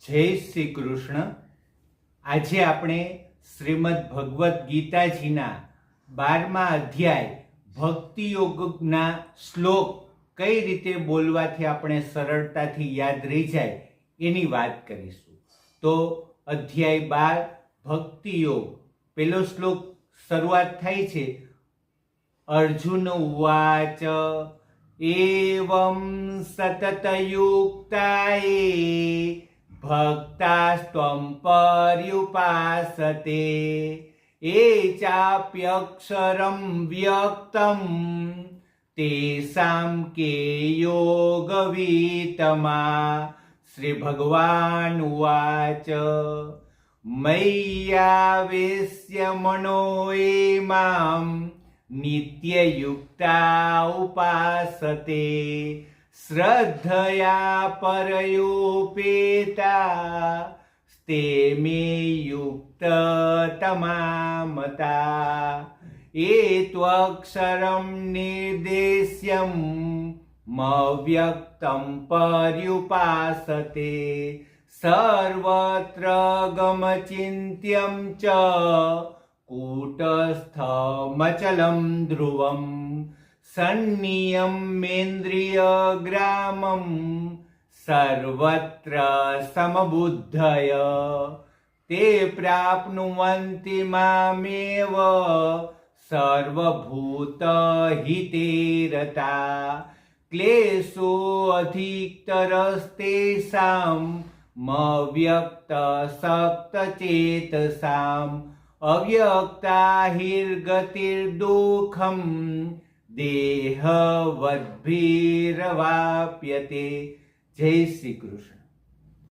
જય શ્રી કૃષ્ણ. આજે આપણે શ્રીમદ ભગવદ્ ગીતાજીના 12મા અધ્યાય ભક્તિ યોગના શ્લોક કઈ રીતે બોલવાથી આપણે સરળતાથી યાદ રહી જાય એની વાત કરીશું. તો અધ્યાય 12 ભક્તિ યોગ, પહેલો શ્લોક શરૂઆત થાય છે અર્જુન ઉવાચ એવં સતતયુક્તાયે ભક્તાસ્ત્વં પર્યુપાસતે એ ચાપ્યક્ષરં વ્યક્તં તેષાં કે યોગવીતમા. શ્રી ભગવાન ઉવાચ મય્યાવેશ્ય મનો એ માં નિત્યયુક્તા ઉપાસતે શ્રદ્ધયા પરયોપેતા તે મે યુક્તતમા મતા. એત્વક્ષરં નિર્દેશ્યં મવ્યક્તં પર્યુપાસતે સર્વત્ર ગમચિંત્યં ચ કૂટસ્થમચલં ધ્રુવં સંનિયમ્યેન્દ્રિયગ્રામં સર્વત્ર સમબુદ્ધય તે પ્રાપ્નુવન્તિ મામેવ સર્વભૂતહિતે રતા. ક્લેશોऽધિકતરસ્તેષાં મવ્યક્તસક્તચેતસાં અવ્યક્તા હિર્ગતિર્દુઃખં દેહવદ્ભિરવાપ્યતે. જય શ્રી કૃષ્ણ.